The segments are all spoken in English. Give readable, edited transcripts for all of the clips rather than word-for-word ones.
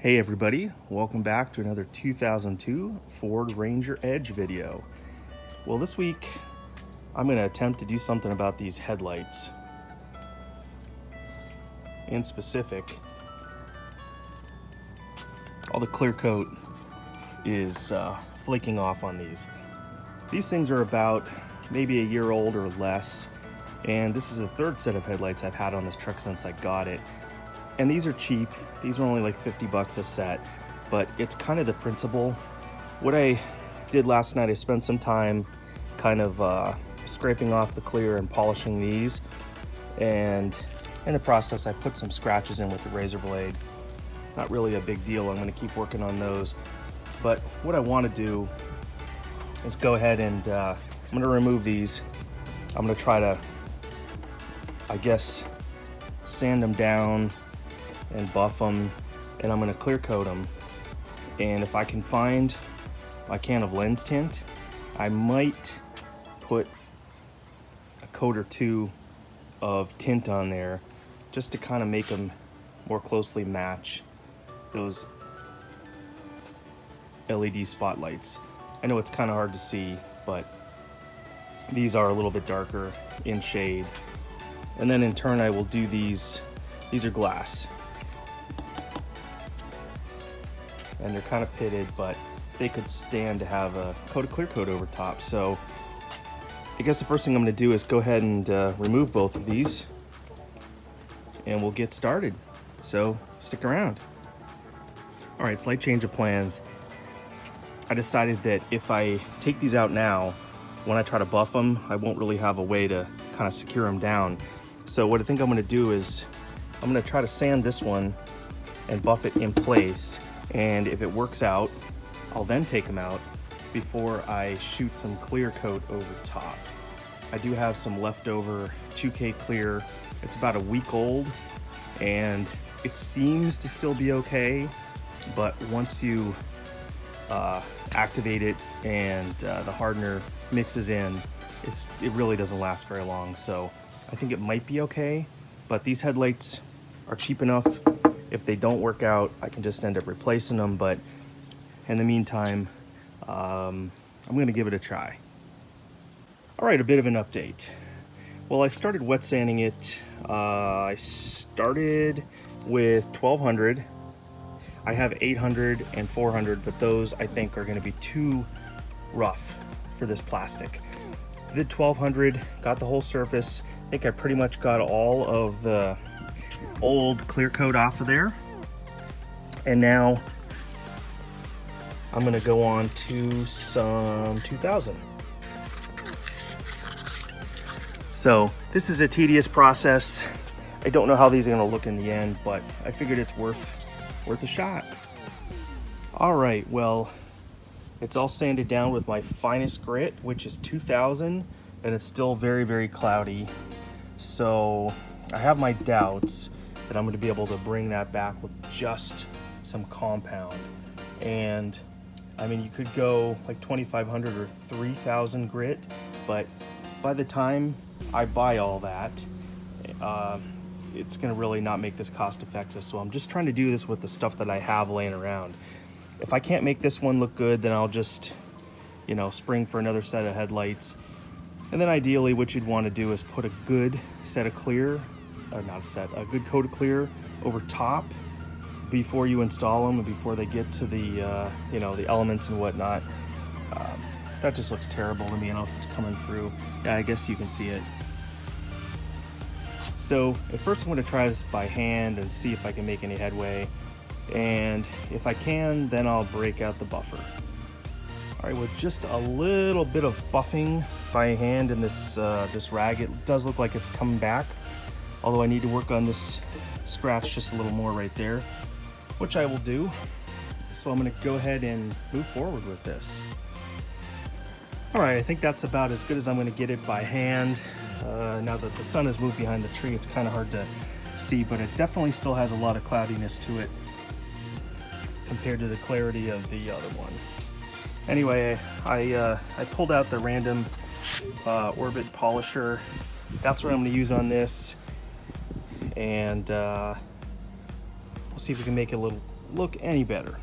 Hey everybody, welcome back to another 2002 Ford Ranger Edge video. Well, this week I'm going to attempt to do something about these headlights. In specific, all the clear coat is flaking off on these. These things are about maybe a year old or less, and this is the third set of headlights I've had on this truck since I got it. And these are cheap. These are only like 50 bucks a set, but it's kind of the principle. What I did last night, I spent some time kind of scraping off the clear and polishing these. And in the process, I put some scratches in with the razor blade. Not really a big deal. I'm gonna keep working on those. But what I wanna do is go ahead and I'm gonna remove these. I'm gonna try to, I guess, sand them down and buff them, and I'm gonna clear coat them. And if I can find my can of lens tint, I might put a coat or two of tint on there just to kind of make them more closely match those LED spotlights. I know it's kind of hard to see, but these are a little bit darker in shade. And then in turn I will do these are glass. And they're kind of pitted, but they could stand to have a coat of clear coat over top. So I guess the first thing I'm going to do is go ahead and remove both of these, and we'll get started. So stick around. All right, slight change of plans. I decided that if I take these out now, when I try to buff them, I won't really have a way to kind of secure them down. So what I think I'm going to do is I'm going to try to sand this one and buff it in place. And if it works out, I'll then take them out before I shoot some clear coat over top. I do have some leftover 2K clear. It's about a week old and it seems to still be okay, but once you activate it and the hardener mixes in, it really doesn't last very long. So I think it might be okay, but these headlights are cheap enough. If they don't work out, I can just end up replacing them, but in the meantime, I'm gonna give it a try. All right, a bit of an update. Well, I started wet sanding it. I started with 1200. I have 800 and 400, but those I think are gonna be too rough for this plastic. Did 1200, got the whole surface. I think I pretty much got all of the old clear coat off of there, and now I'm gonna go on to some 2000. So this is a tedious process. I don't know how these are gonna look in the end, but I figured it's worth a shot. All right, well, it's all sanded down with my finest grit, which is 2000, and it's still very, very cloudy. So I have my doubts that I'm going to be able to bring that back with just some compound. And I mean, you could go like 2500 or 3000 grit, but by the time I buy all that, it's going to really not make this cost effective. So I'm just trying to do this with the stuff that I have laying around. If I can't make this one look good, then I'll just, you know, spring for another set of headlights. And then ideally what you'd want to do is put a good set of clear, a good coat of clear over top before you install them and before they get to the, you know, the elements and whatnot. That just looks terrible to me. I don't know if it's coming through. Yeah, I guess you can see it. So at first I'm going to try this by hand and see if I can make any headway. And if I can, then I'll break out the buffer. All right, with just a little bit of buffing by hand in this rag, it does look like it's coming back. Although I need to work on this scratch just a little more right there, which I will do. So I'm gonna go ahead and move forward with this. All right, I think that's about as good as I'm gonna get it by hand. Now that the sun has moved behind the tree, it's kind of hard to see, but it definitely still has a lot of cloudiness to it compared to the clarity of the other one. Anyway, I pulled out the random orbit polisher. That's what I'm going to use on this, and we'll see if we can make it a look any better.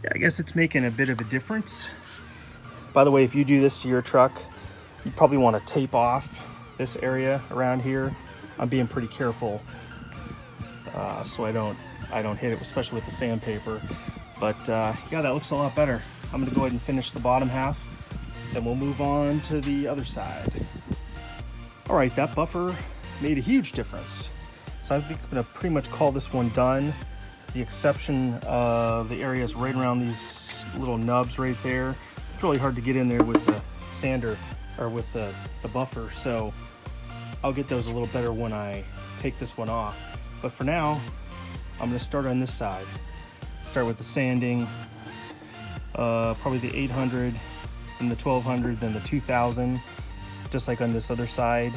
Yeah, I guess it's making a bit of a difference. By the way, if you do this to your truck, you probably want to tape off this area around here. I'm being pretty careful so I don't hit it, especially with the sandpaper. But yeah, that looks a lot better. I'm gonna go ahead and finish the bottom half, then we'll move on to the other side. All right, that buffer made a huge difference. So I think I'm gonna pretty much call this one done. The exception of the areas right around these little nubs right there. It's really hard to get in there with the sander or with the buffer, so I'll get those a little better when I take this one off. But for now, I'm gonna start on this side. Start with the sanding, probably the 800, then the 1200, then the 2000, just like on this other side.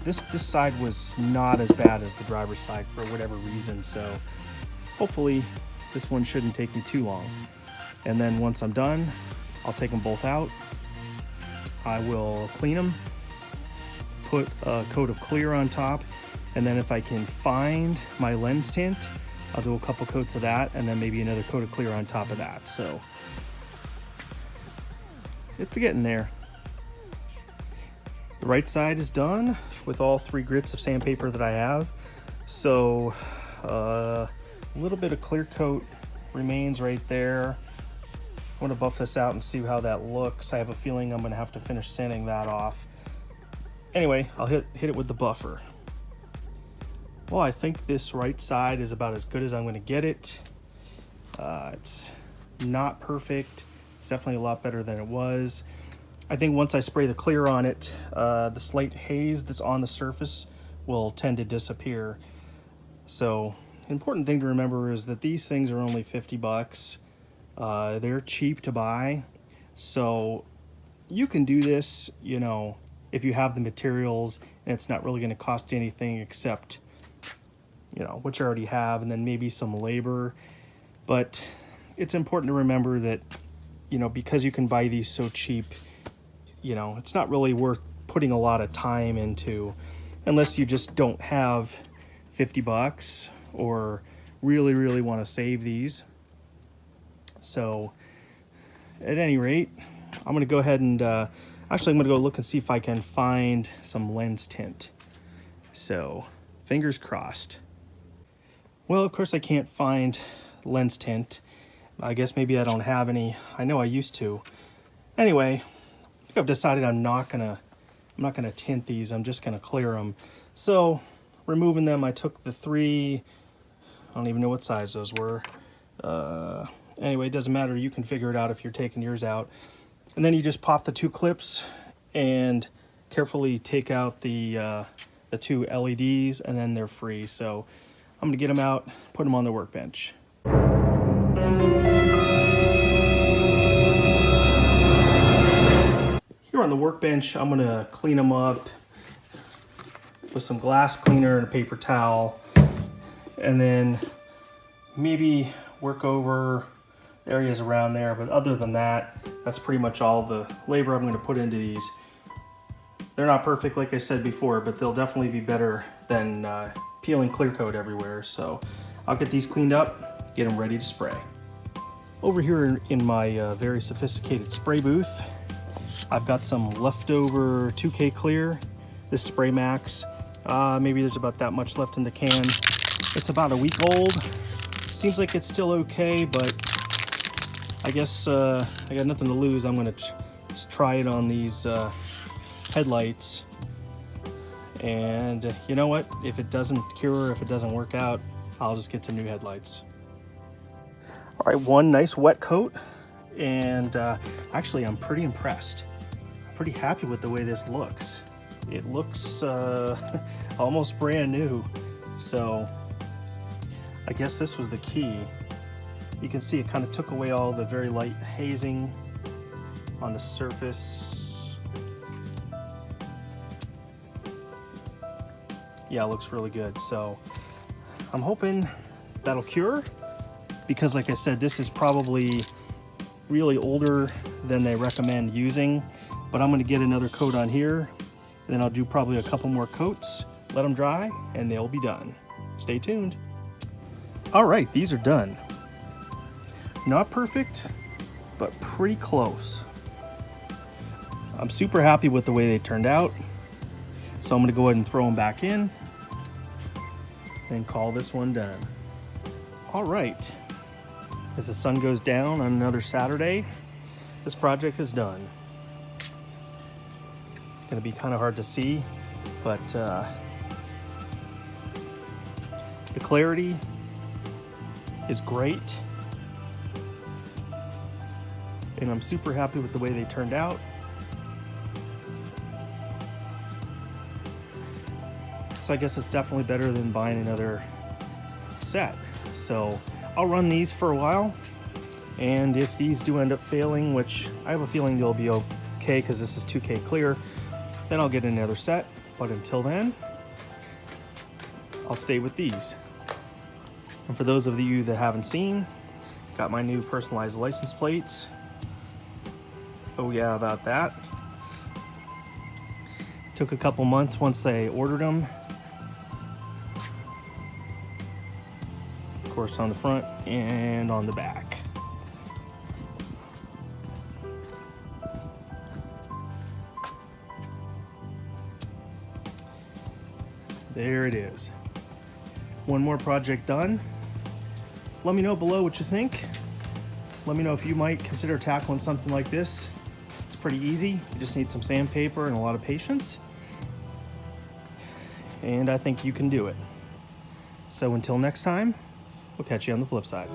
This side was not as bad as the driver's side for whatever reason, so hopefully this one shouldn't take me too long. And then once I'm done, I'll take them both out. I will clean them, put a coat of clear on top, and then if I can find my lens tint, I'll do a couple coats of that and then maybe another coat of clear on top of that. So it's getting there. The right side is done with all 3 grits of sandpaper that I have. So a little bit of clear coat remains right there. I'm gonna buff this out and see how that looks. I have a feeling I'm gonna have to finish sanding that off. Anyway, I'll hit it with the buffer. Well, I think this right side is about as good as I'm gonna get it. It's not perfect. It's definitely a lot better than it was. I think once I spray the clear on it, the slight haze that's on the surface will tend to disappear. So, the important thing to remember is that these things are only 50 bucks. They're cheap to buy. So, you can do this, you know, if you have the materials and it's not really gonna cost you anything except, you know, what you already have and then maybe some labor. But it's important to remember that, you know, because you can buy these so cheap, you know, it's not really worth putting a lot of time into unless you just don't have 50 bucks or really want to save these. So at any rate, I'm going to go ahead and actually I'm going to go look and see if I can find some lens tint. So fingers crossed. Well, of course I can't find lens tint. I guess maybe I don't have any. I know I used to. Anyway, I think I've decided I'm not gonna tint these. I'm just gonna clear them. So removing them, I took the 3. I don't even know what size those were. Anyway, it doesn't matter. You can figure it out if you're taking yours out. And then you just pop the 2 clips and carefully take out the 2 LEDs, and then they're free. So I'm gonna get them out, put them on the workbench. Here on the workbench, I'm gonna clean them up with some glass cleaner and a paper towel, and then maybe work over areas around there. But other than that, that's pretty much all the labor I'm gonna put into these. They're not perfect, like I said before, but they'll definitely be better than peeling clear coat everywhere. So I'll get these cleaned up, get them ready to spray. Over here in my very sophisticated spray booth, I've got some leftover 2K clear, this Spray Max. Maybe there's about that much left in the can. It's about a week old. Seems like it's still okay, but I guess I got nothing to lose. I'm gonna just try it on these headlights. And you know what? If it doesn't cure, if it doesn't work out, I'll just get some new headlights. All right, one nice wet coat, and actually I'm pretty impressed. I'm pretty happy with the way this looks. It looks almost brand new. So I guess this was the key. You can see it kind of took away all the very light hazing on the surface. yeah, it looks really good. So I'm hoping that'll cure, because like I said, this is probably really older than they recommend using. But I'm gonna get another coat on here, and then I'll do probably a couple more coats, let them dry, and they'll be done. Stay tuned. All right, these are done. Not perfect, but pretty close. I'm super happy with the way they turned out. So I'm gonna go ahead and throw them back in and call this one done. All right, as the sun goes down on another Saturday, this project is done. Gonna be kind of hard to see, but the clarity is great. And I'm super happy with the way they turned out. So I guess it's definitely better than buying another set. So I'll run these for a while, and if these do end up failing, which I have a feeling they'll be okay because this is 2K clear, then I'll get another set. But until then, I'll stay with these. And for those of you that haven't seen, got my new personalized license plates. Oh yeah, about that. Took a couple months once I ordered them. Of course, on the front and on the back. There it is. One more project done. Let me know below what you think. Let me know if you might consider tackling something like this. It's pretty easy. You just need some sandpaper and a lot of patience. And I think you can do it. So until next time, we'll catch you on the flip side.